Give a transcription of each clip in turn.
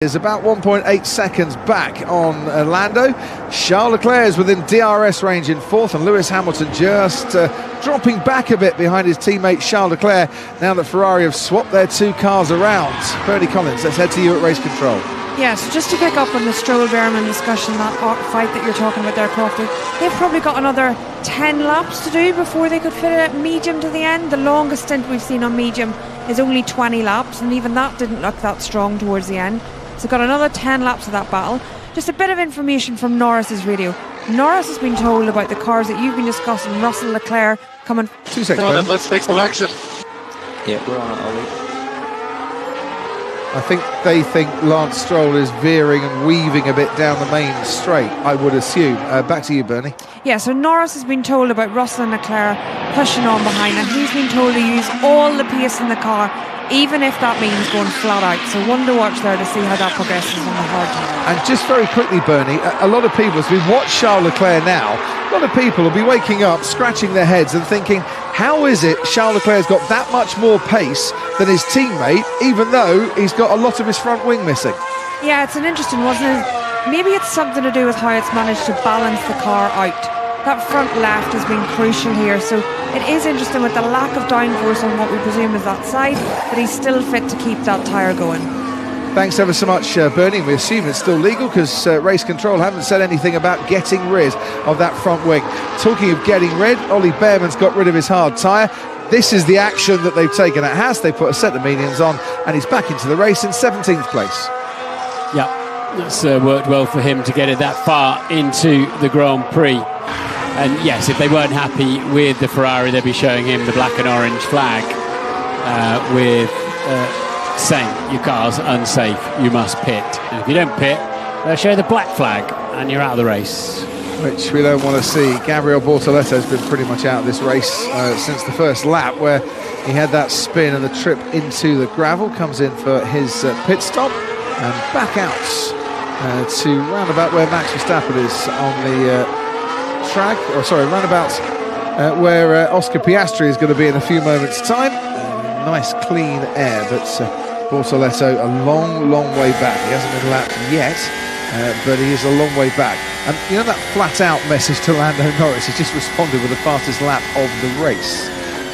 Is about 1.8 seconds back on Lando. Charles Leclerc is within DRS range in fourth, and Lewis Hamilton just dropping back a bit behind his teammate Charles Leclerc now that Ferrari have swapped their two cars around. Bernie Collins, let's head to you at race control. Yeah, so just to pick up on the Stroll-Berman discussion, that fight that you're talking about there, Crofty, they've probably got another 10 laps to do before they could fit a medium to the end. The longest stint we've seen on medium is only 20 laps, and even that didn't look that strong towards the end. So got another 10 laps of that battle. Just a bit of information from Norris's radio. Norris has been told about the cars that you've been discussing, Russell, Leclerc, coming... 2 seconds. No, let's take some action. Yeah, we're on it, Ollie. I think they think Lance Stroll is veering and weaving a bit down the main straight, I would assume. Back to you, Bernie. Yeah, so Norris has been told about Russell and Leclerc pushing on behind, and he's been told to use all the pace in the car, even if that means going flat out. So one to watch there to see how that progresses on the hard time. And just very quickly, Bernie, a lot of people, as we watch Charles Leclerc now, a lot of people will be waking up, scratching their heads and thinking, how is it Charles Leclerc's got that much more pace than his teammate, even though he's got a lot of his front wing missing? Yeah, it's an interesting, wasn't it? Maybe it's something to do with how it's managed to balance the car out. That front left has been crucial here, so it is interesting with the lack of downforce on what we presume is that side, that he's still fit to keep that tyre going. Thanks ever so much, Bernie. We assume it's still legal because race control haven't said anything about getting rid of that front wing. Talking of getting rid, Ollie Behrman's got rid of his hard tyre. This is the action that they've taken at Haas. They put a set of mediums on and he's back into the race in 17th place. Yeah, it's worked well for him to get it that far into the Grand Prix. And yes, if they weren't happy with the Ferrari, they'd be showing him the black and orange flag with saying your car's unsafe, you must pit. And if you don't pit, they'll show the black flag and you're out of the race. Which we don't want to see. Gabriel Bortoletto's been pretty much out of this race since the first lap, where he had that spin and the trip into the gravel. Comes in for his pit stop and back out to roundabout where Max Verstappen is on the track, or sorry, roundabout where Oscar Piastri is going to be in a few moments' time. Nice clean air, but Bortoletto a long way back. He hasn't been lapped yet, but he is a long way back. And you know that flat out message to Lando Norris, he's just responded with the fastest lap of the race,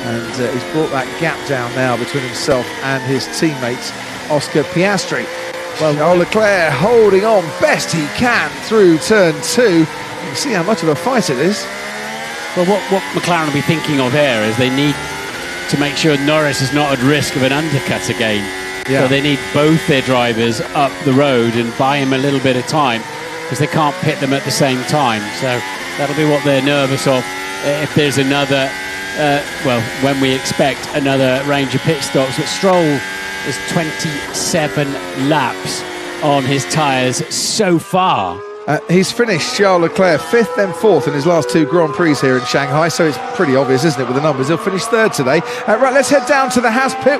and he's brought that gap down now between himself and his teammates Oscar Piastri. Well, Charles Leclerc holding on best he can through turn 2. You can see how much of a fight it is. Well, what McLaren will be thinking of here is they need to make sure Norris is not at risk of an undercut again. Yeah. So they need both their drivers up the road and buy him a little bit of time, because they can't pit them at the same time. So that'll be what they're nervous of if there's another, when we expect another range of pit stops. But Stroll is 27 laps on his tyres so far. He's finished Charles Leclerc 5th and 4th in his last two Grand Prix here in Shanghai, so it's pretty obvious, isn't it, with the numbers? He'll finish 3rd today. Right, let's head down to the Haas pit.